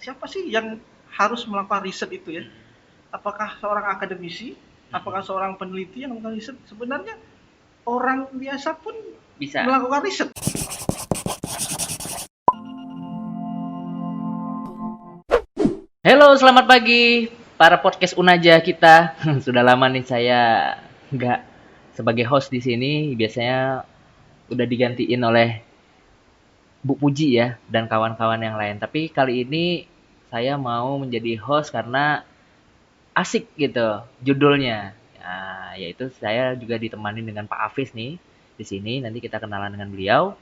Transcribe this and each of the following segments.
siapa sih yang harus melakukan riset itu ya? Apakah seorang akademisi? Apakah seorang peneliti yang melakukan riset? Sebenarnya orang biasa pun Bisa. melakukan riset. Halo, selamat pagi para podcast Unaja kita. Sudah lama nih saya nggak sebagai host di sini. Biasanya udah digantiin oleh Bu Puji ya dan kawan-kawan yang lain. Tapi kali ini saya mau menjadi host karena asik gitu judulnya. Nah, yaitu saya juga ditemani dengan Pak Hafiz nih di sini. Nanti kita kenalan dengan beliau.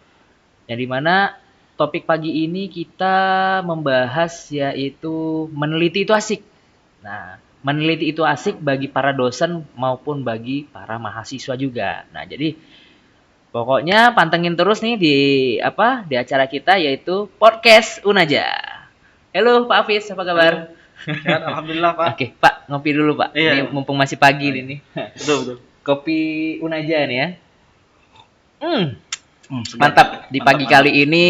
Yang dimana topik pagi ini kita membahas yaitu meneliti itu asik. Nah, meneliti itu asik bagi para dosen maupun bagi para mahasiswa juga. Nah, jadi pokoknya pantengin terus nih di acara kita yaitu podcast Unaja. Halo Pak Hafiz, apa kabar? Halo. Sehat, alhamdulillah Pak. Oke, Pak, ngopi dulu Pak. Iya. Ini mumpung masih pagi Iya. nih. Betul. Kopi Unaja nih ya. Segar. Mantap di pagi Mantap. kali ini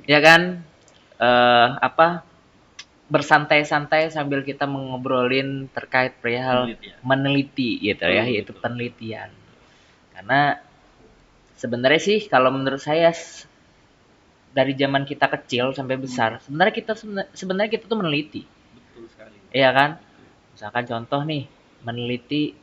ya kan bersantai-santai sambil kita mengobrolin terkait perihal Meneliti ya. meneliti gitu ya, yaitu Betul. penelitian. Karena sebenarnya sih kalau menurut saya dari zaman kita kecil sampai besar, sebenarnya kita tuh meneliti. Betul sekali. Iya kan? Misalkan contoh nih, meneliti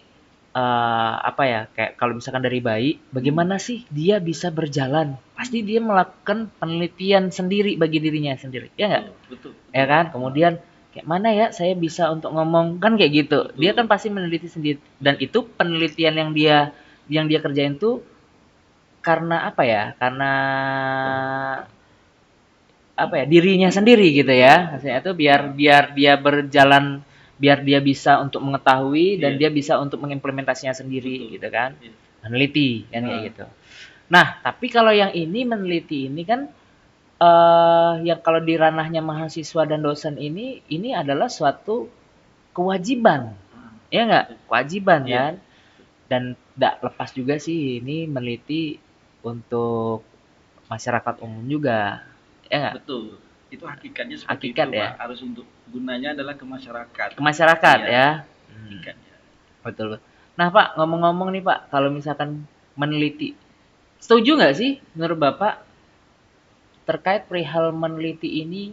apa ya, kayak kalau misalkan dari bayi, bagaimana sih dia bisa berjalan? Pasti dia melakukan penelitian sendiri bagi dirinya sendiri, ya nggak? Betul. Ya kan? Kemudian kayak mana ya saya bisa untuk ngomong kan kayak gitu. Betul. Dia kan pasti meneliti sendiri dan itu penelitian yang dia kerjain tuh karena apa ya? Karena apa ya? Dirinya sendiri gitu ya. Maksudnya itu biar biar dia berjalan biar dia bisa untuk mengetahui dan dia bisa untuk mengimplementasinya sendiri. Betul. Gitu kan. Iya. Meneliti kan kayak gitu. Nah, tapi kalau yang ini meneliti ini kan yang kalau di ranahnya mahasiswa dan dosen ini adalah suatu kewajiban, ya nggak? Kewajiban Iya. kan? Dan tidak lepas juga sih ini meneliti untuk masyarakat umum juga, ya nggak? Betul. Itu hakikatnya seperti Hakikat itu, ya, Pak. Harus untuk gunanya adalah ke masyarakat. ke masyarakat Iya, ya. hakikatnya. Betul. Nah Pak, ngomong-ngomong nih Pak, kalau misalkan meneliti, setuju nggak sih menurut Bapak terkait perihal meneliti ini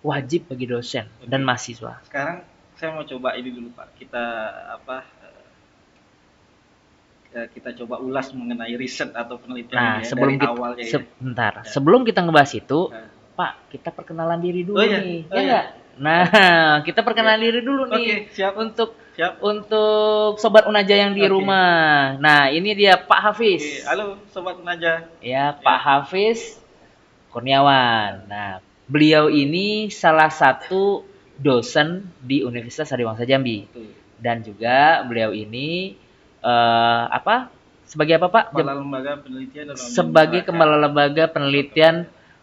wajib bagi dosen dan mahasiswa? Sekarang saya mau coba ini dulu Pak. Kita coba ulas mengenai riset atau penelitian Nah, ini ya, sebelum dari kita awalnya ya. sebentar, sebelum kita ngebahas itu, Nah. Pak, kita perkenalan diri dulu Oh iya, nih, oh ya iya. nggak? Nah, kita perkenalan diri dulu nih Oke, siap. untuk Siap. untuk sobat Unaja yang di Oke. rumah. Nah, ini dia Pak Hafiz. Oke, halo Sobat Naja. Ya, Pak Hafiz Kurniawan. Nah, beliau ini salah satu dosen di Universitas Hadiwangsa Jambi. Betul. Dan juga beliau ini apa? Sebagai apa, Pak? Kepala Lembaga Penelitian dan Pengabdian Sebagai Masyarakat. kepala lembaga penelitian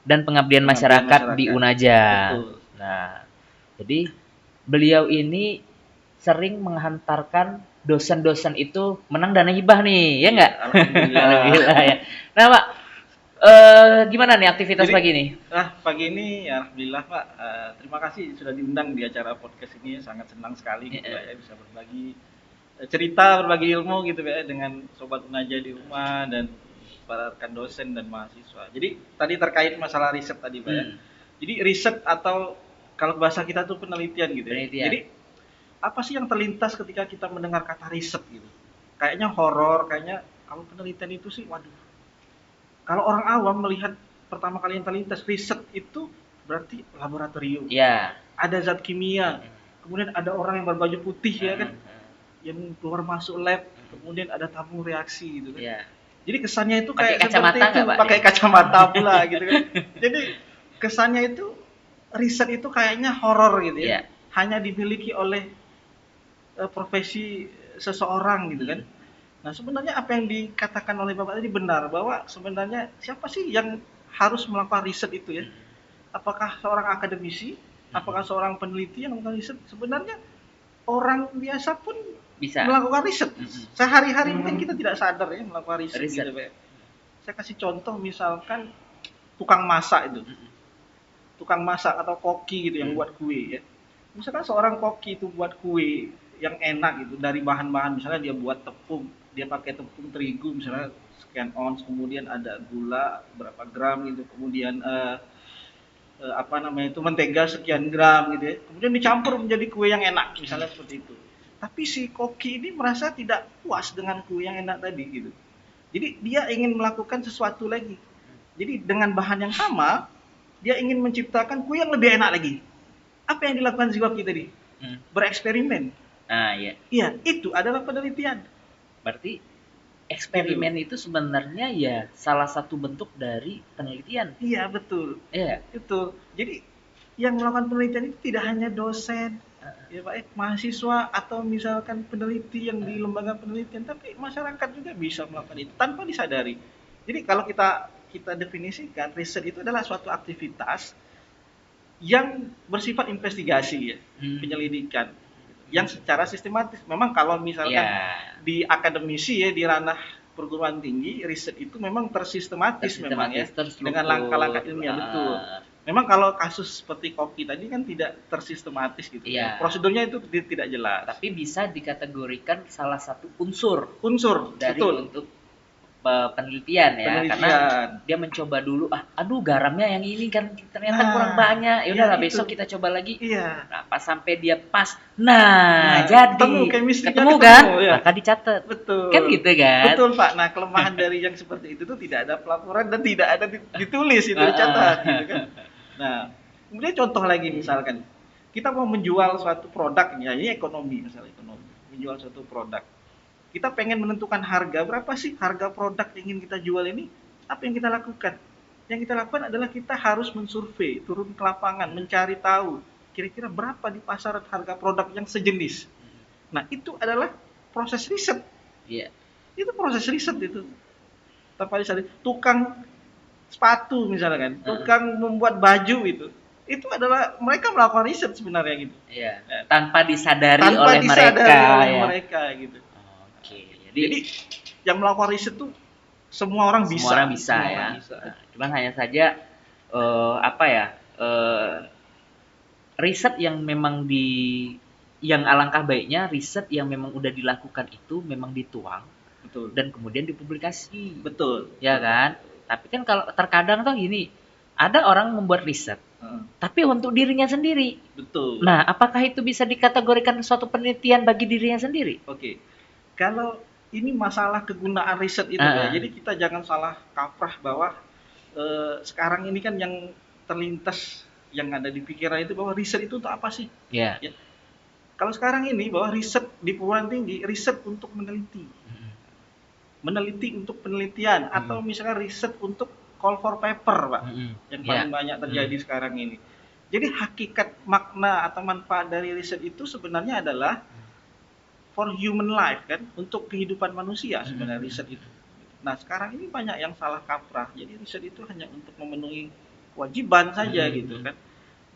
dan pengabdian masyarakat di Unaja. Betul. Nah, jadi beliau ini sering menghantarkan dosen-dosen itu menang dana hibah nih, ya nggak? Alhamdulillah. Alhamdulillah ya. Nah, Pak, gimana nih aktivitas pagi nih? Pagi ini alhamdulillah Pak, terima kasih sudah diundang di acara podcast ini, sangat senang sekali gitu Pak ya bisa berbagi cerita, berbagi ilmu gitu Pak ya dengan sobat Unaja di rumah dan para rekan dosen dan mahasiswa. Jadi tadi terkait masalah riset tadi Pak ya. Jadi riset atau kalau bahasa kita tuh penelitian gitu ya. Penelitian. Jadi apa sih yang terlintas ketika kita mendengar kata riset gitu? Kayaknya horor, kayaknya kalau penelitian itu sih waduh. Kalau orang awam melihat pertama kali yang terlintas riset itu berarti laboratorium. Ya. Ada zat kimia. Kemudian ada orang yang berbaju putih ya kan. Yang keluar masuk lab, kemudian ada tabung reaksi gitu kan. Ya. Jadi kesannya itu Pakai kayak kacamata seperti itu, nggak, Pak? pakai kacamata pula gitu kan. Jadi kesannya itu riset itu kayaknya horor gitu ya. Iya. Hanya dimiliki oleh profesi seseorang gitu kan. Nah, sebenarnya apa yang dikatakan oleh Bapak tadi benar bahwa sebenarnya siapa sih yang harus melakukan riset itu ya? Apakah seorang akademisi? Apakah seorang peneliti yang melakukan riset? Sebenarnya orang biasa pun Bisa. melakukan riset. Sehari-hari mungkin kita tidak sadar ya melakukan riset. Gitu, Pak. Saya kasih contoh misalkan tukang masak itu. tukang masak atau koki gitu yang buat kue ya. Misalkan seorang koki itu buat kue yang enak gitu dari bahan-bahan, misalnya dia buat tepung, dia pakai tepung terigu misalnya sekian ons, kemudian ada gula berapa gram gitu, kemudian apa namanya itu mentega sekian gram gitu ya. Kemudian dicampur menjadi kue yang enak misalnya seperti itu. Tapi si koki ini merasa tidak puas dengan kue yang enak tadi gitu. Jadi dia ingin melakukan sesuatu lagi. Jadi dengan bahan yang sama, dia ingin menciptakan kue yang lebih enak lagi. Apa yang dilakukan si koki tadi? Bereksperimen. Iya. Iya, itu adalah penelitian. Berarti eksperimen itu sebenarnya ya salah satu bentuk dari penelitian. Iya, betul. Iya. Itu. Jadi yang melakukan penelitian itu tidak hanya dosen, ya Pak, mahasiswa atau misalkan peneliti yang di lembaga penelitian, tapi masyarakat juga bisa melakukan itu tanpa disadari. Jadi kalau kita definisikan, riset itu adalah suatu aktivitas yang bersifat investigasi ya, penyelidikan yang secara sistematis. Memang kalau misalkan di akademisi ya, di ranah perguruan tinggi, riset itu memang tersistematis memang ya, dengan langkah-langkah ilmiah, betul. Memang kalau kasus seperti koki tadi kan tidak tersistematis gitu. Iya. Prosedurnya itu tidak jelas. Tapi bisa dikategorikan salah satu unsur dari betul. untuk penelitian ya, karena dia mencoba dulu, aduh garamnya yang ini kan ternyata kurang banyak, ya udahlah besok kita coba lagi. Iya. Nah, pas sampai dia pas, jadi ketemu kan, ya. maka dicatat. Betul. Kan gitu kan? Betul Pak. Nah kelemahan dari yang seperti itu tuh tidak ada pelaporan dan tidak ada ditulis itu dicatat gitu kan. Nah kemudian contoh lagi misalkan kita mau menjual suatu produk, ya ini ekonomi misalnya, ekonomi menjual suatu produk. Kita pengen menentukan harga, berapa sih harga produk yang ingin kita jual ini, apa yang kita lakukan? Yang kita lakukan adalah kita harus mensurvei, turun ke lapangan, mencari tahu kira-kira berapa di pasaran harga produk yang sejenis. Nah itu adalah proses riset. Iya. Itu proses riset itu. Tanpa disadari, tukang sepatu misalnya kan, tukang membuat baju itu adalah mereka melakukan riset sebenarnya gitu. Iya. Tanpa disadari oleh mereka gitu. Jadi yang melakukan riset tuh semua orang bisa. Semua orang bisa ya. Nah, cuman hanya saja riset yang memang yang alangkah baiknya riset yang memang udah dilakukan itu memang dituang. Betul. Dan kemudian dipublikasi. Betul. Ya kan? Tapi kan kalau terkadang tuh gini, ada orang membuat riset, tapi untuk dirinya sendiri. Betul. Nah, apakah itu bisa dikategorikan suatu penelitian bagi dirinya sendiri? Oke. Kalau ini masalah kegunaan riset itu ya. Jadi kita jangan salah kaprah bahwa sekarang ini kan yang terlintas yang ada di pikiran itu bahwa riset itu untuk apa sih? Yeah. Ya. Kalau sekarang ini bahwa riset di perguruan tinggi, riset untuk meneliti. Meneliti untuk penelitian atau misalkan riset untuk call for paper, Pak. Yang paling banyak terjadi sekarang ini. Jadi hakikat makna atau manfaat dari riset itu sebenarnya adalah for human life kan, untuk kehidupan manusia sebenarnya riset itu. Nah sekarang ini banyak yang salah kaprah, jadi riset itu hanya untuk memenuhi kewajiban saja gitu kan.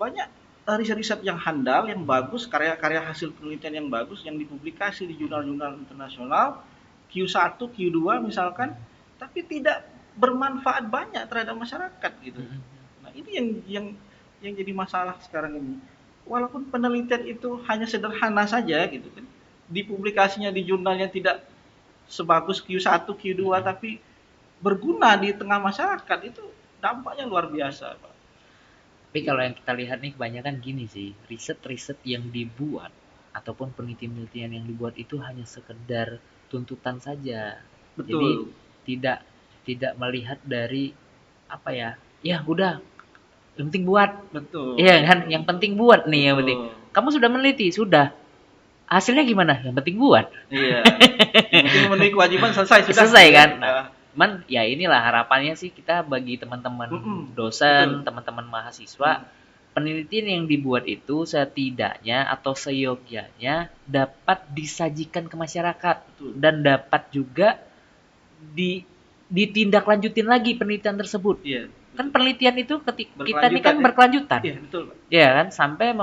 Banyak riset-riset yang handal, yang bagus, karya-karya hasil penelitian yang bagus, yang dipublikasi di jurnal-jurnal internasional, Q1, Q2 misalkan, tapi tidak bermanfaat banyak terhadap masyarakat gitu. Nah ini yang jadi masalah sekarang ini. Walaupun penelitian itu hanya sederhana saja gitu kan, dipublikasinya di jurnalnya tidak sebagus Q1, Q2, tapi berguna di tengah masyarakat, itu dampaknya luar biasa, Pak. Tapi kalau yang kita lihat nih kebanyakan gini sih, riset-riset yang dibuat ataupun penelitian yang dibuat itu hanya sekedar tuntutan saja. Betul. Jadi tidak melihat dari ya udah yang penting buat. Betul. Iya kan, yang penting buat nih, yang penting. Kamu sudah meneliti, sudah. Hasilnya gimana? Yang penting buat. Iya. Yang penting memenuhi kewajiban, selesai sudah. Selesai kan? Nah, cuman ya inilah harapannya sih kita bagi teman-teman dosen, teman-teman mahasiswa, penelitian yang dibuat itu setidaknya atau seyogyanya dapat disajikan ke masyarakat. Dan dapat juga ditindaklanjutin lagi penelitian tersebut. Iya. Kan penelitian itu kita ini kan berkelanjutan. Iya, betul, Pak. Ya kan, sampai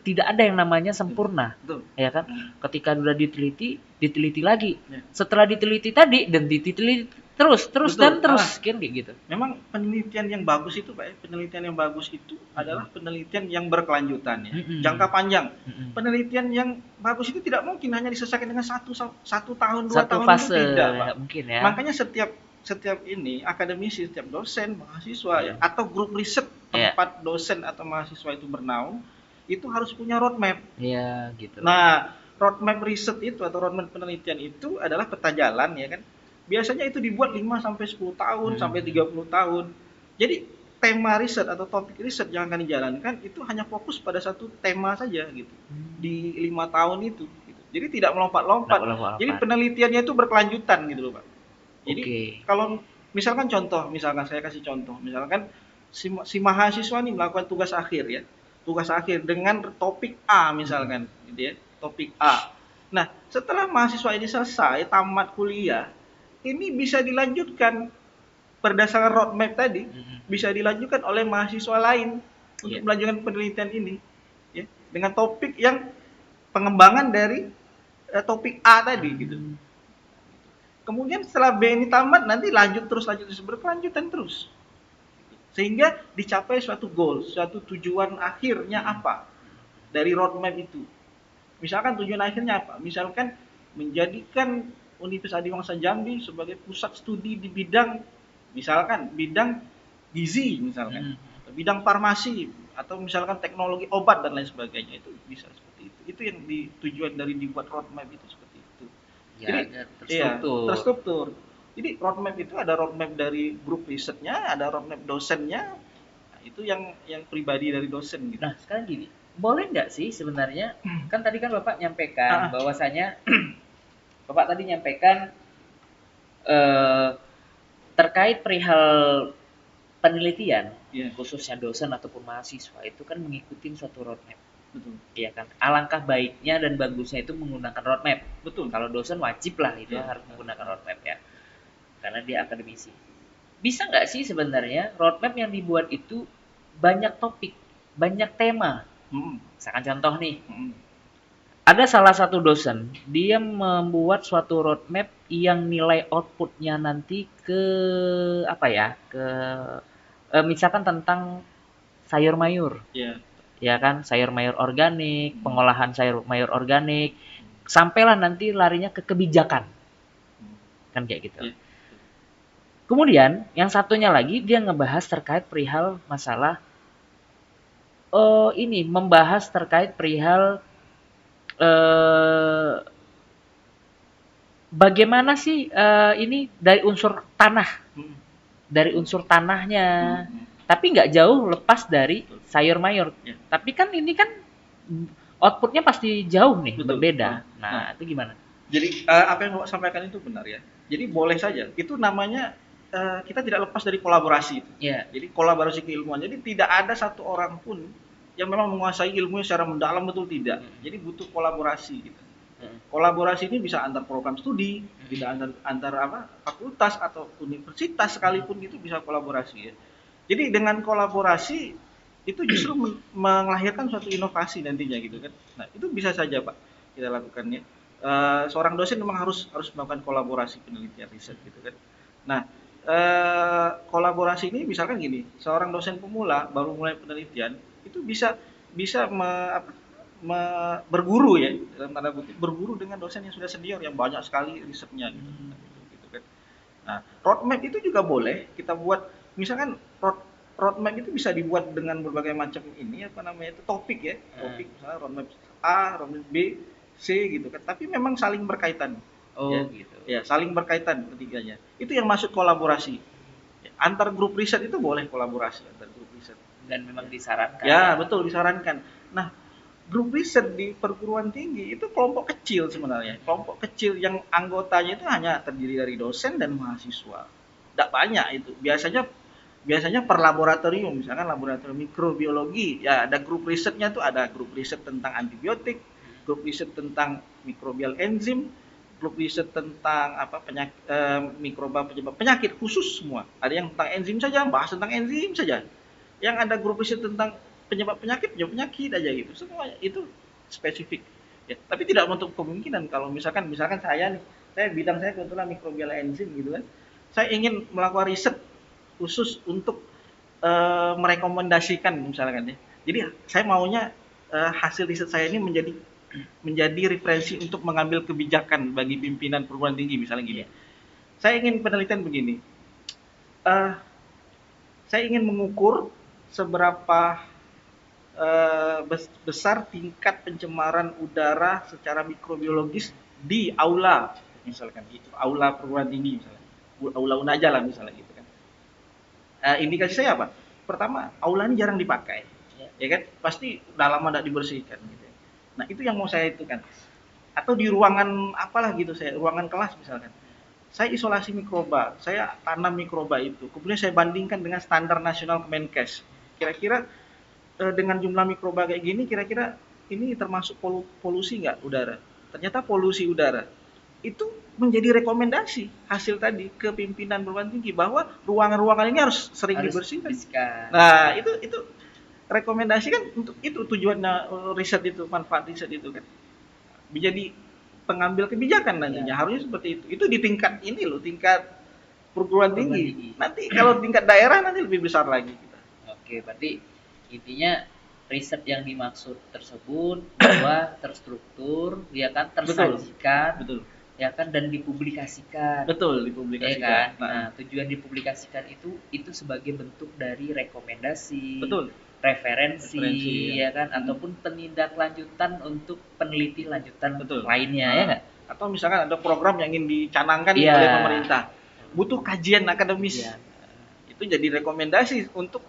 tidak ada yang namanya sempurna. Betul. Ya kan? Ketika sudah diteliti lagi. Ya. Setelah diteliti tadi dan diteliti terus Betul. dan terus kan kayak gitu. Memang penelitian yang bagus itu Pak, penelitian yang bagus itu adalah penelitian yang berkelanjutan ya, jangka panjang. Penelitian yang bagus itu tidak mungkin hanya diselesaikan dengan satu tahun, 2 Satu tahun itu fase tidak Pak. ya, mungkin ya. Makanya setiap ini akademisi, setiap dosen, mahasiswa ya, atau grup riset tempat dosen atau mahasiswa itu bernaung, itu harus punya roadmap. Iya gitu. Nah, roadmap riset itu atau roadmap penelitian itu adalah peta jalan ya kan. Biasanya itu dibuat 5 sampai 10 tahun sampai 30 tahun. Jadi tema riset atau topik riset yang akan dijalankan itu hanya fokus pada satu tema saja gitu. Di 5 tahun itu gitu. Jadi tidak melompat-lompat. Jadi penelitiannya itu berkelanjutan gitu loh, Pak. Jadi kalau misalkan saya kasih contoh, misalkan si mahasiswa nih melakukan tugas akhir ya. Tugas akhir dengan topik A misalkan gitu ya. Topik A. Nah, setelah mahasiswa ini selesai tamat kuliah, ini bisa dilanjutkan berdasarkan roadmap tadi, bisa dilanjutkan oleh mahasiswa lain untuk melanjutkan penelitian ini, ya, dengan topik yang pengembangan dari topik A tadi, gitu. Kemudian setelah B ini tamat, nanti lanjut terus berkelanjutan terus, sehingga dicapai suatu goal, suatu tujuan akhirnya apa dari roadmap itu. Misalkan tujuan akhirnya apa? Misalkan menjadikan Universitas Adiwangsa Jambi sebagai pusat studi di bidang misalkan bidang gizi misalkan, atau bidang farmasi atau misalkan teknologi obat dan lain sebagainya, itu bisa seperti itu. Itu yang tujuan dari dibuat roadmap itu seperti itu. Ya, jadi terstruktur. Jadi roadmap itu ada roadmap dari grup risetnya, ada roadmap dosennya. Nah, itu yang pribadi dari dosen gitu. Nah, sekarang gini, boleh nggak sih sebenarnya, kan tadi kan Bapak nyampaikan bahwasanya Bapak tadi nyampaikan terkait perihal penelitian, khususnya dosen ataupun mahasiswa itu kan mengikuti suatu roadmap. Betul. Iya kan. Alangkah baiknya dan bagusnya itu menggunakan roadmap. Betul. Kalau dosen wajib lah itu harus menggunakan roadmap ya. Karena dia akademisi. Bisa nggak sih sebenarnya roadmap yang dibuat itu banyak topik, banyak tema. Misalkan contoh nih, ada salah satu dosen, dia membuat suatu roadmap yang nilai outputnya nanti ke apa ya, misalkan tentang sayur mayur, ya kan, sayur mayur organik, pengolahan sayur mayur organik, sampailah nanti larinya ke kebijakan, kan kayak gitu. Kemudian yang satunya lagi dia ngebahas terkait perihal masalah membahas terkait perihal bagaimana sih ini dari unsur tanah, dari unsur tanahnya, tapi nggak jauh lepas dari sayur mayur. Tapi kan ini kan outputnya pasti jauh nih, berbeda. Nah, itu gimana? Jadi apa yang Bapak sampaikan itu benar ya. Jadi boleh saja. Itu namanya kita tidak lepas dari kolaborasi itu. Jadi kolaborasi keilmuan. Jadi tidak ada satu orang pun yang memang menguasai ilmunya secara mendalam, betul tidak. Jadi butuh kolaborasi gitu. Kolaborasi ini bisa antar program studi, bisa antar fakultas atau universitas sekalipun itu bisa kolaborasi ya. Jadi dengan kolaborasi itu justru melahirkan suatu inovasi nantinya gitu kan. Nah, itu bisa saja Pak kita lakukan ya. Seorang dosen memang harus melakukan kolaborasi penelitian riset gitu kan. Nah, kolaborasi ini misalkan gini, seorang dosen pemula baru mulai penelitian itu bisa berguru ya, dalam tanda kutip berguru dengan dosen yang sudah senior yang banyak sekali risetnya gitu kan. Nah, roadmap itu juga boleh kita buat, misalkan roadmap itu bisa dibuat dengan berbagai macam itu topik ya, topik misalnya roadmap A, roadmap B, C gitu kan, tapi memang saling berkaitan. Gitu. Ya, saling berkaitan ketiganya. Itu yang masuk kolaborasi. Antar grup riset itu boleh kolaborasi antar grup riset. Dan memang disarankan. Ya, betul disarankan. Nah, grup riset di perguruan tinggi itu kelompok kecil sebenarnya. Kelompok kecil yang anggotanya itu hanya terdiri dari dosen dan mahasiswa. Tidak banyak itu. Biasanya per laboratorium, misalkan laboratorium mikrobiologi, ya ada grup risetnya tuh, ada grup riset tentang antibiotik, grup riset tentang mikrobial enzim, grup riset tentang mikroba penyebab penyakit khusus semua. Ada yang tentang enzim saja, bahas tentang enzim saja. Yang ada grup riset tentang penyebab penyakit aja gitu. Semua itu spesifik. Ya, tapi tidak menutup kemungkinan kalau misalkan saya nih, bidang saya kebetulan mikrobial enzim gitu kan. saya ingin melakukan riset khusus untuk merekomendasikan misalkan ya. Jadi saya maunya hasil riset saya ini menjadi referensi untuk mengambil kebijakan bagi pimpinan perguruan tinggi misalnya gini. Saya ingin penelitian begini. Eh, saya ingin mengukur seberapa besar tingkat pencemaran udara secara mikrobiologis di aula, misalkan itu aula perguruan tinggi misalnya, aula Unaja lah misalnya gitu kan. Indikasi saya apa? Pertama, aula ini jarang dipakai, ya kan? Pasti udah lama tidak dibersihkan. Gitu. Nah itu yang mau saya itu kan. Atau di ruangan apalah gitu saya, ruangan kelas misalkan. Saya isolasi mikroba, saya tanam mikroba itu, kemudian saya bandingkan dengan standar nasional Kemenkes. Kira-kira dengan jumlah mikroba kayak gini, kira-kira ini termasuk polusi nggak udara? Ternyata polusi udara. Itu menjadi rekomendasi hasil tadi ke pimpinan perguruan tinggi bahwa ruangan-ruangan ini harus sering dibersihkan. Nah, itu rekomendasi kan untuk itu tujuannya riset itu, manfaat riset itu kan. Menjadi pengambil kebijakan nantinya harusnya seperti itu. Itu di tingkat ini loh, tingkat perguruan tinggi. Nanti kalau tingkat daerah nanti lebih besar lagi kita. Oke, berarti intinya riset yang dimaksud tersebut bahwa terstruktur, ya kan, tersajikan, betul. Ya kan, dan dipublikasikan. Betul, dipublikasikan. Ya kan? Nah, tujuan dipublikasikan itu sebagai bentuk dari rekomendasi, betul, referensi ya kan, ataupun penindaklanjutan untuk peneliti lanjutan lainnya, ya nggak? Atau misalkan ada program yang ingin dicanangkan oleh pemerintah, butuh kajian akademis, itu jadi rekomendasi untuk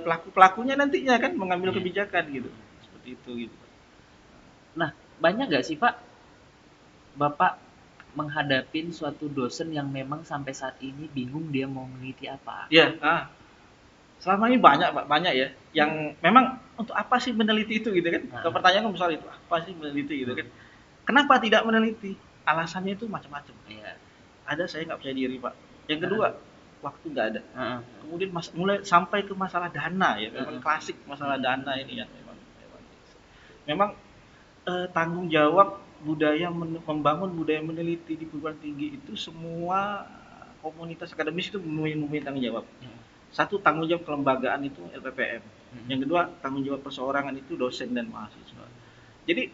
pelaku-pelakunya nantinya kan mengambil kebijakan gitu, seperti itu gitu. Nah, banyak nggak sih Pak Bapak menghadapin suatu dosen yang memang sampai saat ini bingung dia mau meneliti apa? Iya, selama ini banyak Pak, banyak ya, yang memang untuk apa sih meneliti itu gitu kan? Kalau pertanyaan kan besar itu, apa sih meneliti gitu kan? Kenapa tidak meneliti? Alasannya itu macam-macam. Iya. Ada saya nggak percaya diri Pak. Yang kedua, waktu nggak ada. Kemudian mulai sampai ke masalah dana ya, memang klasik masalah dana ini ya, memang tanggung jawab budaya membangun budaya meneliti di perguruan tinggi itu semua komunitas akademis itu mempunyai tanggung jawab. Satu, tanggung jawab kelembagaan itu LPPM. Yang kedua, tanggung jawab perseorangan itu dosen dan mahasiswa. Jadi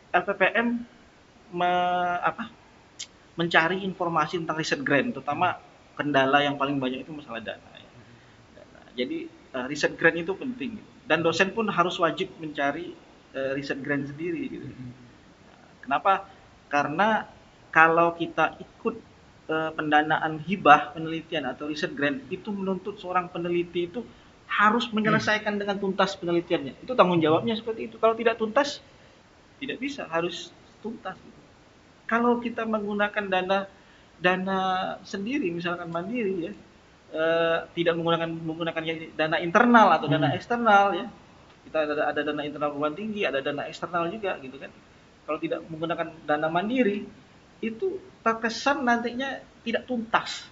LPPM mencari informasi tentang riset grant, terutama kendala yang paling banyak itu masalah dana. Jadi riset grant itu penting. Dan dosen pun harus wajib mencari riset grant sendiri. Gitu. Kenapa? Karena kalau kita ikut pendanaan hibah penelitian atau riset grant, itu menuntut seorang peneliti itu harus menyelesaikan dengan tuntas penelitiannya. Itu tanggung jawabnya seperti itu. Kalau tidak tuntas, tidak bisa, harus tuntas. Gitu. Kalau kita menggunakan dana sendiri, misalkan mandiri ya, tidak menggunakan dana internal atau dana eksternal ya. Kita ada dana internal perguruan tinggi, ada dana eksternal juga gitu kan. Kalau tidak menggunakan dana mandiri, itu terkesan nantinya tidak tuntas.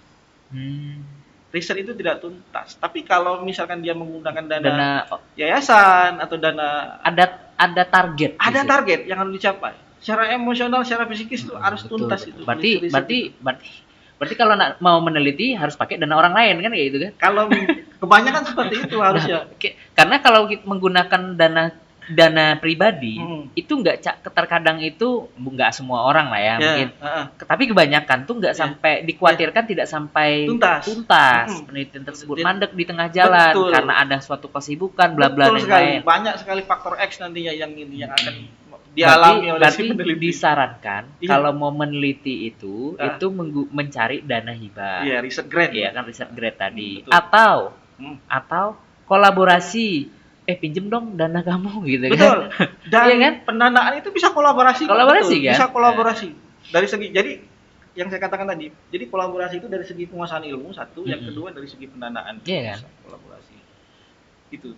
Riset itu tidak tuntas. Tapi kalau misalkan dia menggunakan dana yayasan atau dana ada target. Ada target yang harus dicapai. Secara emosional, secara psikis itu harus tuntas itu. Berarti kalau mau meneliti harus pakai dana orang lain kan kayak gitu kan? Kalau kebanyakan seperti itu harusnya. Karena kalau menggunakan dana pribadi itu terkadang itu nggak semua orang lah ya mungkin. Tapi kebanyakan tuh nggak sampai dikhawatirkan tidak sampai tuntas penelitian tersebut mandek di tengah jalan karena ada suatu kesibukan bla bla dan lain. Banyak sekali faktor X nantinya yang akan dialami oleh si peneliti. Disarankan kalau mau meneliti itu mencari dana hibah. Iya, riset grant. Iya kan, riset grant tadi. Atau kolaborasi. Pinjem dong dana kamu gitu kan. Betul. Dan iya kan? Pendanaan itu bisa kolaborasi. Kolaborasi kan? Bisa kolaborasi. Dari segi, jadi yang saya katakan tadi, jadi kolaborasi itu dari segi penguasaan ilmu satu, yang kedua dari segi pendanaan. Iya kan? Kolaborasi. Itu.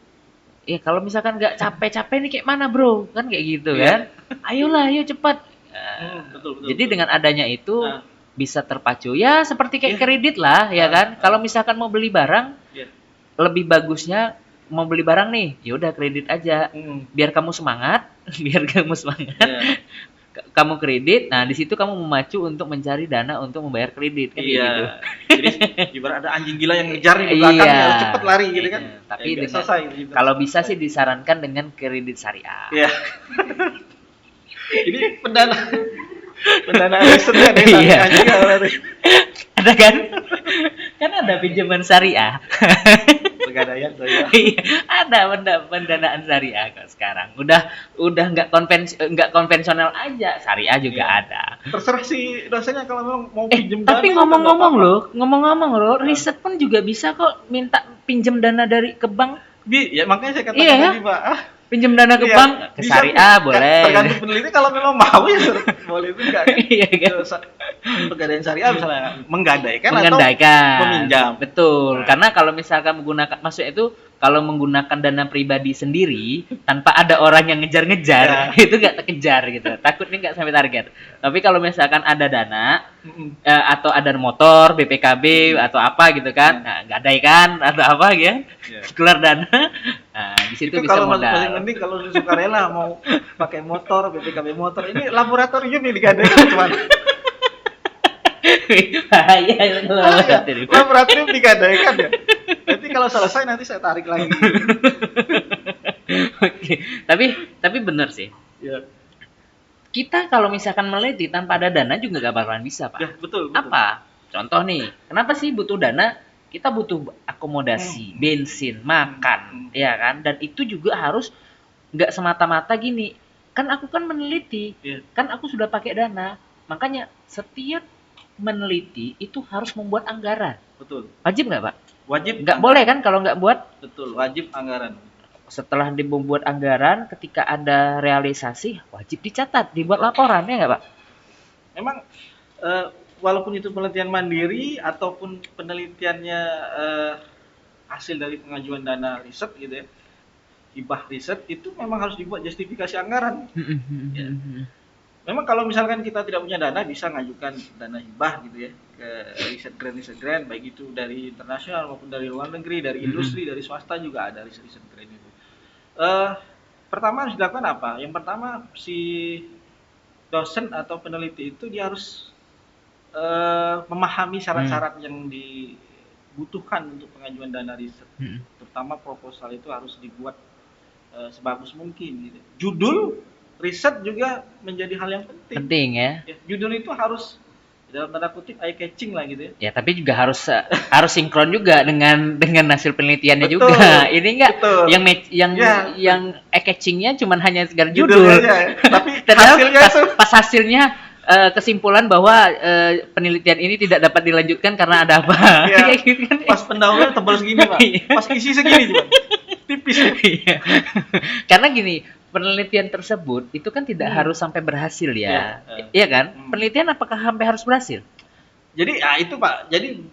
Iya, kalau misalkan nggak capek-capek nih kayak mana bro, kan kayak gitu kan. Ayolah, ayo cepat. Betul. Jadi dengan adanya itu bisa terpacu. Ya seperti kayak kredit lah, ya kan. Kalau misalkan mau beli barang, lebih bagusnya mau beli barang nih, ya udah kredit aja. Biar kamu semangat, kamu kredit, nah di situ kamu memacu untuk mencari dana untuk membayar kredit kan kayak gitu. Iya. Jadi ibarat ada anjing gila yang ngejar nih di belakang Iya. ya harus cepet lari gitu kan. Iya. Tapi Ya, nggak dengan selesai gitu. kalau bisa sih disarankan dengan kredit syariah. Iya. Ini pendanaan riset kan ya, Iya. syariah juga berarti. Ada kan? Kan ada pinjaman syariah. Pegadaian saya. Iya, ada pendanaan syariah kok sekarang. Udah nggak konvensional aja, syariah juga Iya. ada. Terserah si dosennya kalau memang mau pinjem Tapi dana, ngomong-ngomong nggak loh, riset pun juga bisa kok minta pinjam dana dari ke bank. Ya makanya saya katakan Iya, ya? tadi Pak. Pinjam dana ke Iya, bank, ke bisa, syariah boleh. Tergantung peneliti kalau memang mau ya boleh juga kan. Iya kan? Pegadaian syariah misalnya menggadaikan atau Mengandaikan. meminjam. Betul. Nah. Karena kalau misalkan menggunakan maksudnya itu kalau menggunakan dana pribadi sendiri tanpa ada orang yang ngejar-ngejar, itu nggak terkejar gitu. Takutnya nggak sampai target. Tapi kalau misalkan ada dana atau ada motor, BPKB atau apa gitu kan, nah, gadaikan atau apa gitu, keluar dana, nah di situ Itu bisa kalau modal. paling penting kalau sukarela mau pakai motor, BPKB motor, ini laboratorium yang digadaikan cuman. Bahaya itu kalau laboratorium. Laboratorium digadaikan ya. Nanti kalau selesai nanti saya tarik lagi. Oke, tapi benar sih. Ya, Kita kalau misalkan meneliti tanpa ada dana juga gak bakalan bisa, Pak. ya betul. Apa? Contoh nih, kenapa sih butuh dana? Kita butuh akomodasi, bensin, makan, ya kan? Dan itu juga harus nggak semata-mata gini. Kan aku kan meneliti, Iya. kan aku sudah pakai dana. Makanya setiap meneliti itu harus membuat anggaran. Betul. Wajib nggak, Pak? Wajib. Nggak boleh kan kalau nggak buat? Betul, wajib anggaran. Setelah dibuat anggaran, ketika ada realisasi, wajib dicatat, dibuat laporan, ya nggak, Pak? Memang walaupun itu penelitian mandiri ataupun penelitiannya hasil dari pengajuan dana riset gitu ya, hibah riset, itu memang harus dibuat justifikasi anggaran. Ya. Memang kalau misalkan kita tidak punya dana, bisa ngajukan dana hibah gitu ya ke riset grant baik itu dari internasional maupun dari luar negeri, dari industri, dari swasta juga ada riset grant itu. Pertama harus dilakukan apa? Yang pertama si dosen atau peneliti itu dia harus memahami syarat-syarat yang dibutuhkan untuk pengajuan dana riset. Terutama proposal itu harus dibuat sebagus mungkin gitu. Judul riset juga menjadi hal yang penting. Penting ya. Judul itu harus dalam tanda kutip eye catching lah gitu ya. Ya, tapi juga harus sinkron juga dengan hasil penelitiannya Betul. juga. Ini enggak Betul. yang eye catchingnya cuman hanya sekedar Judulnya judul. aja ya. Tapi Ternyata hasilnya itu pas hasilnya kesimpulan bahwa penelitian ini tidak dapat dilanjutkan karena ada apa. Iya. Kayak gitu kan. pas pendahuluan tebal segini Pak. Iya. Pas isi segini cuma. Tipis. Iya. Karena gini, penelitian tersebut itu kan tidak harus sampai berhasil ya. Iya. Iya kan? Penelitian apakah sampai harus berhasil? Jadi itu Pak. Jadi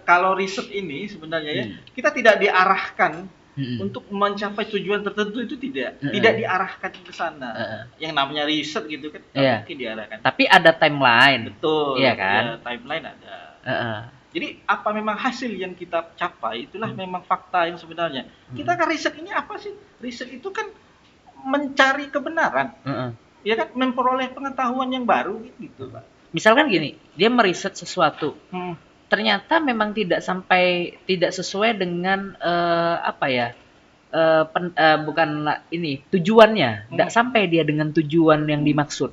kalau riset ini sebenarnya ya kita tidak diarahkan untuk mencapai tujuan tertentu, itu tidak diarahkan ke sana. Yang namanya riset gitu kan Iya. mungkin diarahkan. Tapi ada timeline. Betul. Iya kan? Ya, timeline ada. Heeh. Jadi apa memang hasil yang kita capai itulah memang fakta yang sebenarnya. Kita kan riset ini apa sih? Riset itu kan mencari kebenaran. Ya kan, memperoleh pengetahuan yang baru gitu, Pak. Misalkan gini, dia meriset sesuatu. Ternyata memang tidak sesuai dengan tujuannya, tidak sampai dia dengan tujuan yang dimaksud.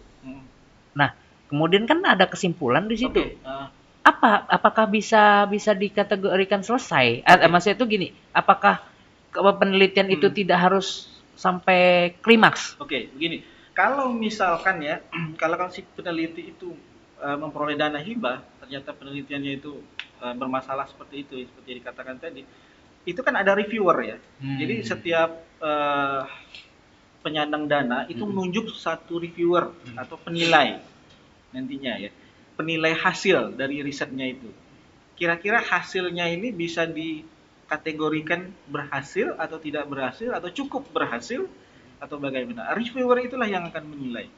Nah, kemudian kan ada kesimpulan di situ. Oke, Apakah bisa dikategorikan selesai? Maksudnya itu gini, apakah penelitian itu tidak harus sampai klimaks? Oke, begini. Kalau misalkan ya, kalau si peneliti itu memperoleh dana hibah, ternyata penelitiannya itu bermasalah seperti itu, seperti yang dikatakan tadi, itu kan ada reviewer ya. Jadi setiap penyandang dana itu menunjuk satu reviewer atau penilai nantinya ya, penilai hasil dari risetnya itu. Kira-kira hasilnya ini bisa dikategorikan berhasil atau tidak berhasil atau cukup berhasil atau bagaimana. Reviewer itulah yang akan menilai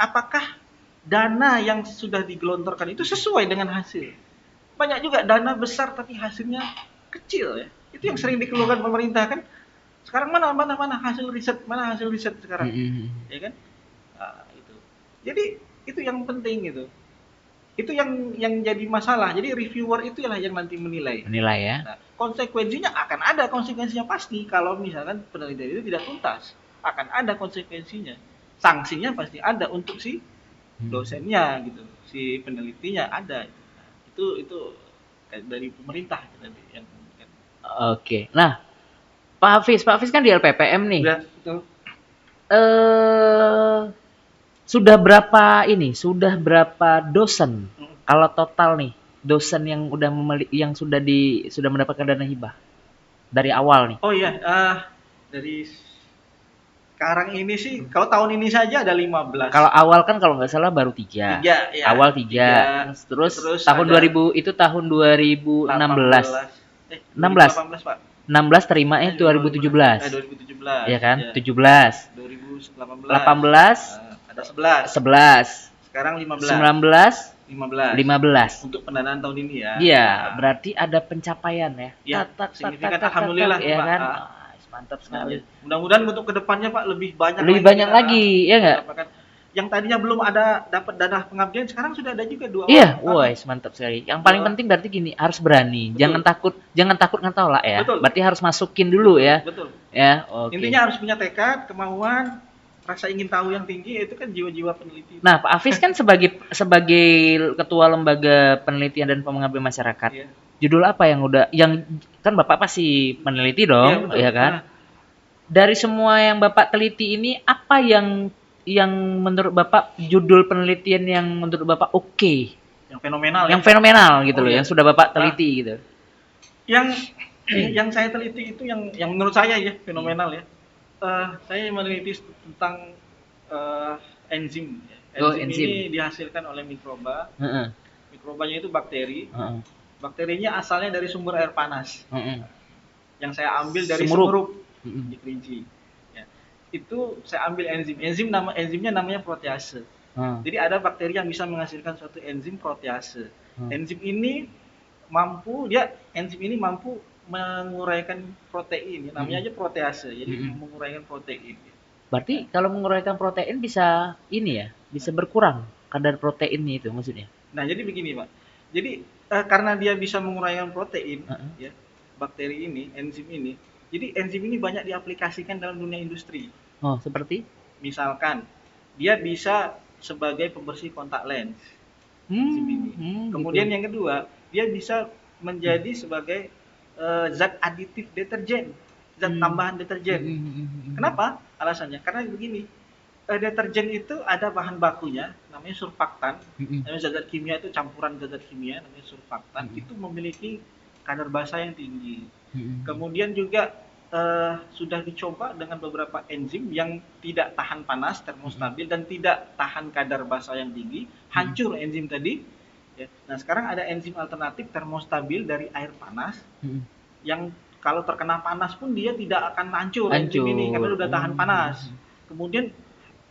apakah dana yang sudah digelontorkan itu sesuai dengan hasil. Banyak juga dana besar tapi hasilnya kecil ya. Itu yang sering dikeluhkan pemerintah kan. Sekarang mana hasil riset sekarang. Ya kan? Nah, itu. Jadi itu yang penting gitu. Itu yang jadi masalah. Jadi reviewer itu yang nanti menilai. Menilai ya. Nah, konsekuensinya akan ada konsekuensinya pasti kalau misalkan penelitian itu tidak tuntas. Akan ada konsekuensinya. Sanksinya pasti ada untuk si dosennya gitu, si penelitinya ada. Nah, itu dari pemerintah tadi yang Oke. Nah, Pak Hafiz kan di LPPM nih. ya, betul. Eh Sudah berapa dosen? Kalau total nih, dosen yang sudah mendapatkan dana hibah dari awal nih. Oh iya, dari sekarang ini sih, kalau tahun ini saja ada 15. Kalau awal kan kalau nggak salah baru 3. 3 ya. Awal 3. Terus tahun 2000 itu tahun 2016. 16. 18 Pak. 16 terima 2017. 2017. Iya kan? Ya. 17. 2018. 18 ada 11. 11. Sekarang 15. 19 15. 15. Untuk pendanaan tahun ini ya. Iya, berarti ada pencapaian ya. Ya, signifikan alhamdulillah ya Pak. kan? Mantap sekali. Mudah-mudahan untuk kedepannya Pak lebih banyak lagi, ya nggak? Yang tadinya belum ada dapat dana pengabdian, sekarang sudah ada juga 2 orang. Iya, mantap sekali. Yang paling penting berarti gini, harus berani. Betul. Jangan takut ngetolak ya. Betul. Berarti harus masukin dulu ya. Betul. Ya, oke. Intinya harus punya tekad, kemauan, rasa ingin tahu yang tinggi, itu kan jiwa-jiwa peneliti. Nah, Pak Hafiz kan sebagai ketua lembaga penelitian dan pengabdian masyarakat. Iya. Judul apa yang kan Bapak pasti meneliti dong, Iya, ya kan? Nah. Dari semua yang Bapak teliti ini, apa yang menurut Bapak judul penelitian yang menurut Bapak oke? Yang fenomenal yang fenomenal gitu loh, iya. yang sudah Bapak teliti gitu. Yang saya teliti itu yang menurut saya ya fenomenal ya. Saya meneliti tentang enzim. Enzim ini dihasilkan oleh mikroba. Mikrobanya itu bakteri. Bakterinya asalnya dari sumber air panas. Yang saya ambil dari semerup di Kerinci. Ya. Itu saya ambil enzimnya namanya protease. Jadi ada bakteri yang bisa menghasilkan suatu enzim protease. Enzim ini mampu menguraikan protein, namanya aja protease. Jadi menguraikan protein. Berarti kalau menguraikan protein bisa bisa berkurang kadar proteinnya itu maksudnya. Nah, jadi begini, Pak. Jadi karena dia bisa menguraikan protein, ya, bakteri ini, enzim ini. Jadi enzim ini banyak diaplikasikan dalam dunia industri. Oh, seperti? Misalkan dia bisa sebagai pembersih kontak lens. Enzim ini. Kemudian yang kedua, dia bisa menjadi sebagai zat aditif deterjen, zat tambahan deterjen. Kenapa? Alasannya karena begini. Deterjen itu ada bahan bakunya namanya surfaktan. Namanya zat kimia itu campuran zat kimia namanya surfaktan. Itu memiliki kadar basa yang tinggi. Kemudian juga sudah dicoba dengan beberapa enzim yang tidak tahan panas, termostabil dan tidak tahan kadar basa yang tinggi, hancur enzim tadi. Ya. Nah, sekarang ada enzim alternatif termostabil dari air panas yang kalau terkena panas pun dia tidak akan hancur enzim ini karena sudah tahan panas. Kemudian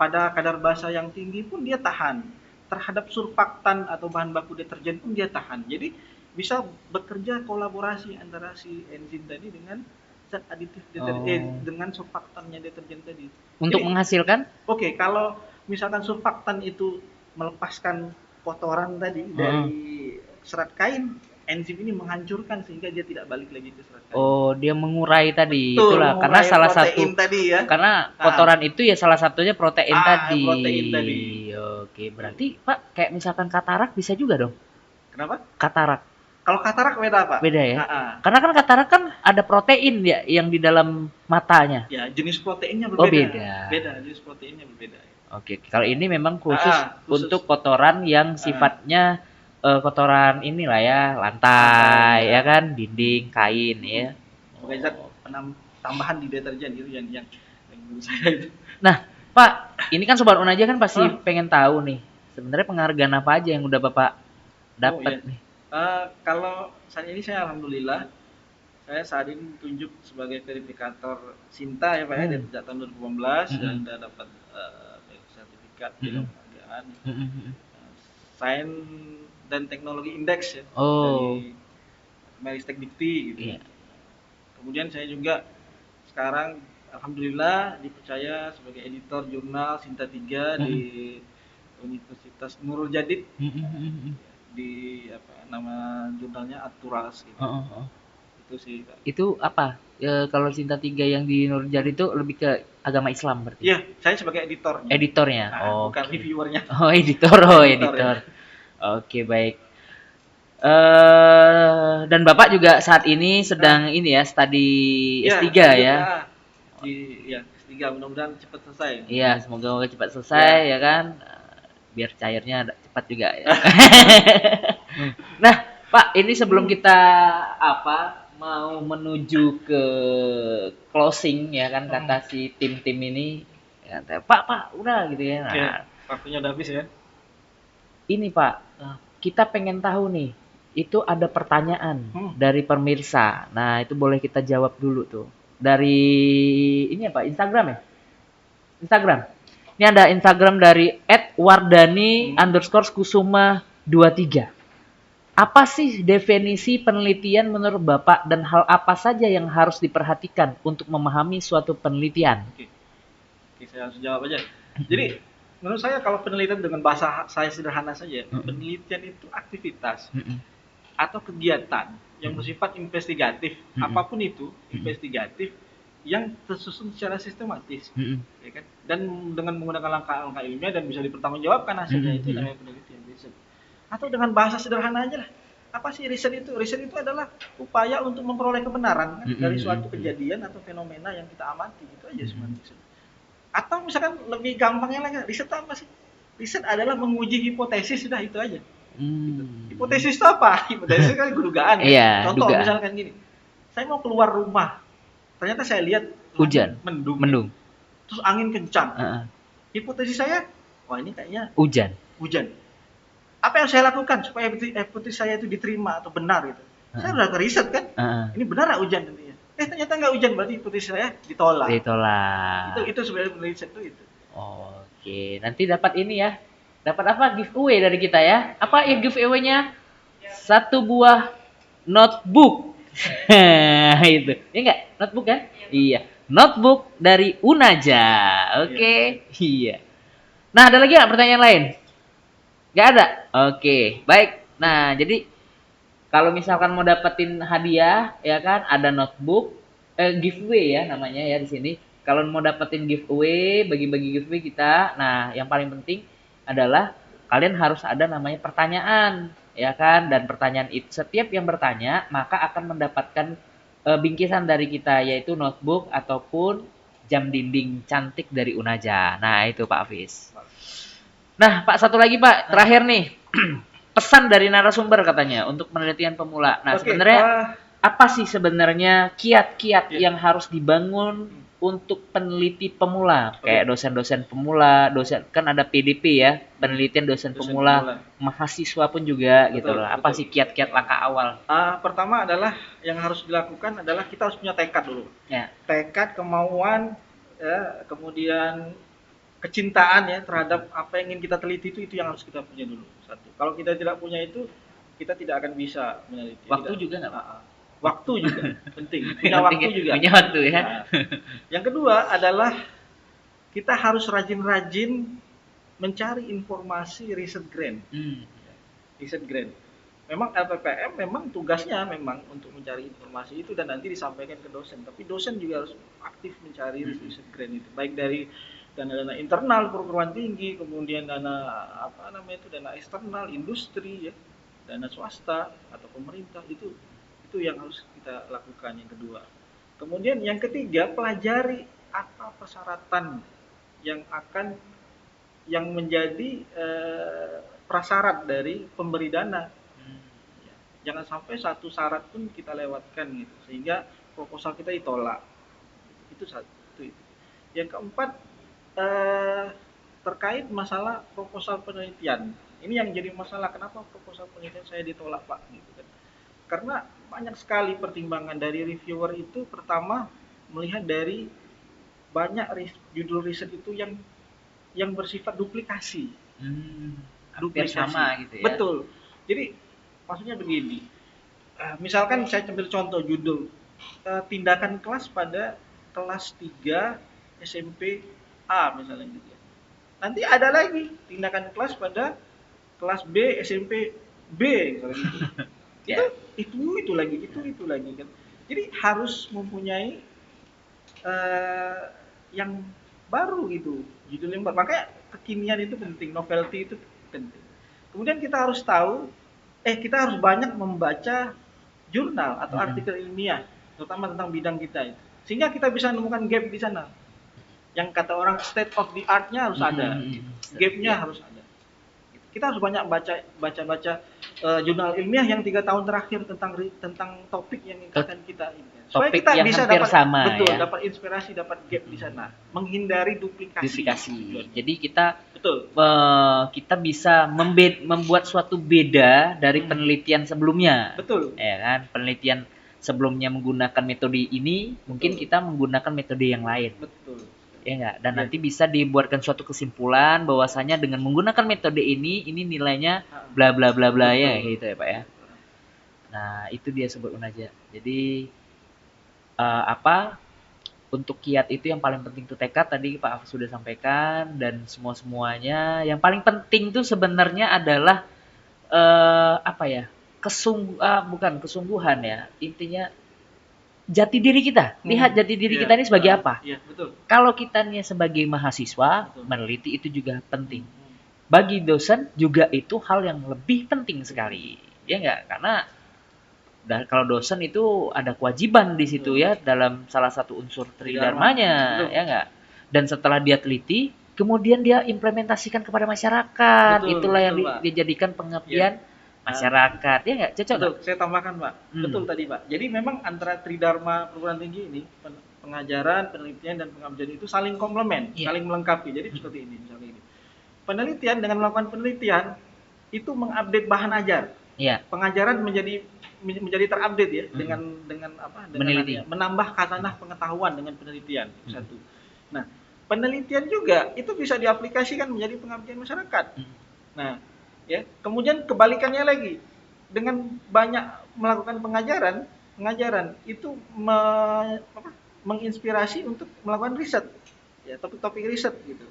pada kadar basa yang tinggi pun dia tahan. Terhadap surfaktan atau bahan baku deterjen pun dia tahan. Jadi bisa bekerja kolaborasi antara si enzim tadi dengan zat aditif deterjen dengan surfaktannya deterjen tadi. Untuk menghasilkan? Oke, kalau misalkan surfaktan itu melepaskan kotoran tadi dari serat kain, enzim ini menghancurkan sehingga dia tidak balik lagi ke serat kain. Oh, dia mengurai tadi. Betul, itulah karena salah satu tadi ya. Karena kotoran itu ya salah satunya protein tadi. Protein tadi. Oke, berarti Pak kayak misalkan katarak bisa juga dong? Kenapa? Katarak. Kalau katarak beda, Pak. Beda ya? Karena kan katarak kan ada protein ya yang di dalam matanya. Ya, jenis proteinnya berbeda. Oh, beda. Beda, jenis proteinnya berbeda. Oke, kalau ini memang khusus untuk kotoran yang sifatnya kotoran inilah ya, lantai ya kan, dinding, kain ya. Sebagai zat tambahan di deterjen itu yang menurut saya itu. Nah, Pak, ini kan Sobat Unaja kan pasti pengen tahu nih, sebenarnya penghargaan apa aja yang udah Bapak dapat nih? Kalau saat ini saya alhamdulillah saat ini ditunjuk sebagai verifikator Sinta ya Pak ya dari tahun 2018 dan sudah dapat sertifikat penghargaan Sains dan Teknologi Indeks ya dari Meristek Dikti gitu. Kemudian saya juga sekarang alhamdulillah dipercaya sebagai editor jurnal Sinta 3 di Universitas Nurul Jadid, Mm-mm. di apa nama jurnalnya Aturas gitu. Oh, oh, oh. Itu sih Kak. Itu apa? Kalau Cinta Tiga yang di Nurjati itu lebih ke agama Islam berarti. Iya, saya sebagai editornya. Editornya. Bukan Oke. reviewernya. Oh, editor. Oh, Editor ya. editor. Oke, baik. Dan Bapak juga saat ini sedang ini ya, study Iya, S3 lanjut, ya. di ya S3 mudah-mudahan cepat selesai. Iya, semoga cepat selesai Ya. ya kan. Biar cairnya cepat juga ya. Nah, Pak, ini sebelum kita mau menuju ke closing ya kan kata si tim-tim ini ya, Pak, udah gitu ya. Iya, Nah, waktunya udah habis ya. ini Pak, kita pengen tahu nih, itu ada pertanyaan dari pemirsa. Nah, itu boleh kita jawab dulu tuh. Dari ini apa? Instagram ya? Instagram. Ini ada Instagram dari @wardani_kusuma23. Apa sih definisi penelitian menurut Bapak dan hal apa saja yang harus diperhatikan untuk memahami suatu penelitian? Oke, saya langsung jawab aja. Jadi, menurut saya kalau penelitian dengan bahasa saya sederhana saja, penelitian itu aktivitas atau kegiatan yang bersifat investigatif, apapun itu, investigatif yang tersusun secara sistematis, ya kan? Dan dengan menggunakan langkah-langkah ilmiah dan bisa dipertanggungjawabkan hasilnya, itu namanya penelitian riset. Atau dengan bahasa sederhana aja lah, apa sih riset itu? Riset itu adalah upaya untuk memperoleh kebenaran kan, dari suatu kejadian atau fenomena yang kita amati, itu aja sebenarnya riset. Atau misalkan lebih gampangnya lagi, riset apa sih? Riset adalah menguji hipotesis, sudah itu aja. Gitu. Hipotesis itu apa? Hipotesis kan dugaan. Iya, Contoh dugaan. misalkan gini, saya mau keluar rumah, ternyata saya lihat Hujan, mendung, terus angin kencang. Heeh. Hipotesis saya, wah ini kayaknya Hujan. Apa yang saya lakukan supaya hipotesis saya itu diterima atau benar gitu? Saya udah riset kan, ini benar nggak hujan nantinya? Ternyata nggak hujan, berarti hipotesis saya ditolak. Itu sebenarnya riset itu. Oke, nanti dapat ini ya. Dapat apa? Giveaway dari kita ya. Apa ya giveaway-nya? 1 buah notebook. Itu. Ya enggak? Notebook kan? Iya. Notebook dari Unaja. Oke. Iya. Nah, ada lagi nggak pertanyaan lain? Nggak ada? Oke, baik. Nah, jadi kalau misalkan mau dapetin hadiah, ya kan, ada notebook, giveaway ya namanya ya di sini. Kalau mau dapetin giveaway, bagi-bagi giveaway kita, nah yang paling penting adalah kalian harus ada namanya pertanyaan, ya kan? Dan pertanyaan itu setiap yang bertanya maka akan mendapatkan bingkisan dari kita yaitu notebook ataupun jam dinding cantik dari Unaja. Nah, itu Pak Hafiz. Nah, Pak, satu lagi Pak, terakhir nih. Pesan dari narasumber katanya untuk penelitian pemula. Nah, sebenarnya apa sih sebenarnya kiat-kiat yang harus dibangun untuk peneliti pemula? Kayak dosen-dosen pemula, dosen kan ada PDP ya, penelitian dosen pemula, mahasiswa pun juga gitu loh. Apa sih kiat-kiat langkah awal? Pertama adalah yang harus dilakukan adalah kita harus punya tekad dulu. Ya. Tekad, kemauan, ya, kemudian kecintaan ya terhadap apa yang ingin kita teliti, itu yang harus kita punya dulu. Satu. Kalau kita tidak punya itu, kita tidak akan bisa meneliti. Waktu juga nggak? Waktu juga penting. Punya waktu juga. Punya waktu ya. Nah, yang kedua adalah kita harus rajin-rajin mencari informasi riset grant. Riset grant. Memang LPPM memang tugasnya memang untuk mencari informasi itu dan nanti disampaikan ke dosen. Tapi dosen juga harus aktif mencari riset grant itu, baik dari dana-dana internal perguruan tinggi, kemudian dana dana eksternal, industri ya, dana swasta atau pemerintah, itu yang harus kita lakukan. Yang kedua. Kemudian yang ketiga, pelajari apa persyaratan yang menjadi prasyarat dari pemberi dana. Jangan sampai satu syarat pun kita lewatkan gitu, sehingga proposal kita ditolak. Itu satu. Yang keempat, terkait masalah proposal penelitian. Ini yang jadi masalah, kenapa proposal penelitian saya ditolak Pak gitu kan. Karena banyak sekali pertimbangan dari reviewer itu. Pertama, melihat dari banyak judul riset itu yang bersifat duplikasi. Duplikasi sama gitu ya. Betul. Jadi maksudnya begini. Misalkan saya ambil contoh judul tindakan kelas pada kelas 3 SMP A misalnya gitu ya. nanti ada lagi tindakan kelas pada kelas B SMP B misalnya gitu. itu lagi kan. Jadi harus mempunyai yang baru gitu, judul yang baru. Makanya kekinian itu penting, novelty itu penting. Kemudian kita harus tahu, kita harus banyak membaca jurnal atau artikel ilmiah, terutama tentang bidang kita itu. Sehingga kita bisa menemukan gap di sana. Yang kata orang state of the art-nya harus ada, gap-nya harus ada. Kita harus banyak baca jurnal ilmiah yang 3 tahun terakhir tentang topik yang akan kita ini. Supaya Topik kita yang bisa hampir dapat sama, betul, ya. dapat inspirasi, dapat gap di sana, menghindari duplikasi. Jadi kita Betul. kita bisa membuat suatu beda dari penelitian sebelumnya. Betul. Ya kan? Penelitian sebelumnya menggunakan metode ini, mungkin kita menggunakan metode yang lain. Betul. Ya enggak? Dan nanti bisa dibuatkan suatu kesimpulan bahwasanya dengan menggunakan metode ini nilainya bla bla bla bla ya gitu ya, Pak ya. Nah, itu dia Sobat Unaja. Jadi untuk kiat itu yang paling penting itu tekad, tadi Pak Hafiz sudah sampaikan, dan semuanya yang paling penting tuh sebenarnya adalah bukan kesungguhan ya, intinya jati diri kita. Lihat jati diri kita ini sebagai apa. Iya, betul. Kalau kita sebagai mahasiswa, meneliti itu juga penting. Bagi dosen juga itu hal yang lebih penting sekali. Ya enggak? Karena kalau dosen itu ada kewajiban di situ ya, dalam salah satu unsur tridharmanya, ya enggak? Dan setelah dia teliti, kemudian dia implementasikan kepada masyarakat. Itulah yang dijadikan pengabdian masyarakat. Ya enggak? Cocok enggak? Saya tambahkan, Pak. Betul tadi, Pak. Jadi memang antara tridharma perguruan tinggi ini, pengajaran, penelitian, dan pengabdian itu saling komplement, saling melengkapi. Jadi seperti ini misalnya ini. Penelitian, dengan melakukan penelitian itu mengupdate bahan ajar. Pengajaran menjadi terupdate ya, dengan meneliti, menambah khasanah pengetahuan dengan penelitian. Satu. Nah, penelitian juga itu bisa diaplikasikan menjadi pengabdian masyarakat. Nah, ya, kemudian kebalikannya lagi, dengan banyak melakukan pengajaran itu menginspirasi untuk melakukan riset, ya, topik-topik riset gitu.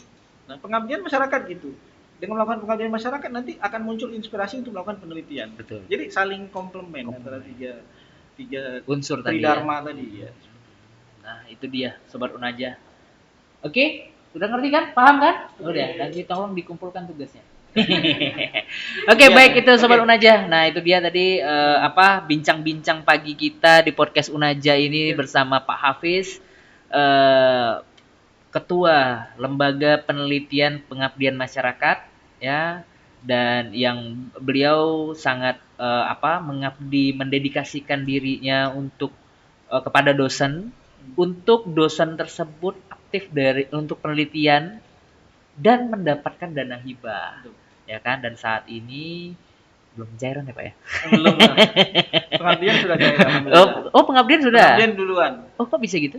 Nah, pengabdian masyarakat gitu. Dengan melakukan pengabdian masyarakat nanti akan muncul inspirasi untuk melakukan penelitian. Betul. Jadi saling komplement antara tiga unsur tridharma tadi ya. Nah, itu dia Sobat Unaja. Oke, sudah ngerti kan? Paham kan? Udah, nanti tolong dikumpulkan tugasnya. Oke, baik itu Sobat Unaja. Nah, itu dia tadi bincang-bincang pagi kita di podcast Unaja ini bersama Pak Hafiz, Ketua Lembaga Penelitian Pengabdian Masyarakat, ya, dan yang beliau sangat mengabdi, mendedikasikan dirinya untuk kepada dosen, untuk dosen tersebut aktif untuk penelitian dan mendapatkan dana hibah, ya kan? Dan saat ini belum cairan ya Pak ya? Belum. Pengabdian sudah cairan. Pengabdian sudah. Pengabdian duluan. Kok bisa gitu?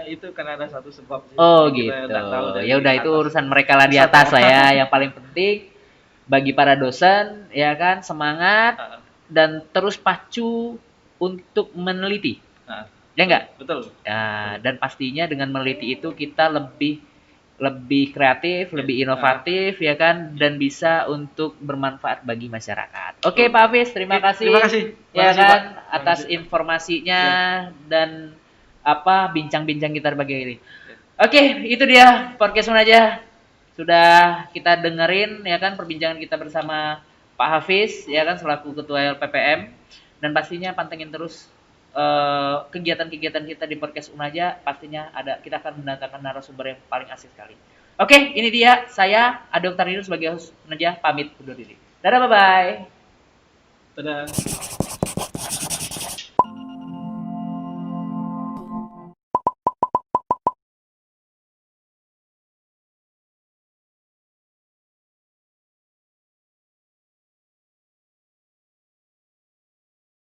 Itu kan ada satu sebab sih. Gitu. Ya udah, itu urusan mereka lah di atas lah ya. Yang paling penting bagi para dosen, ya kan, semangat dan terus pacu untuk meneliti. Ya enggak? Betul. Ya, dan pastinya dengan meneliti itu kita lebih kreatif, lebih inovatif, ya kan, dan bisa untuk bermanfaat bagi masyarakat. Oke, Pak Hafiz, terima kasih. Terima kasih. Ya kan, atas informasinya dan bincang-bincang kita pagi ini. Oke, itu dia podcast Unaja. Sudah kita dengerin, ya kan, perbincangan kita bersama Pak Hafiz, ya kan, selaku Ketua LPPM, dan pastinya pantengin terus kegiatan-kegiatan kita di podcast Unaja. Pastinya kita akan mendatangkan narasumber yang paling asik sekali. Oke, ini dia saya Ade Oktavianus sebagai host Unaja, pamit undur diri. Dadah, bye-bye. Dadah.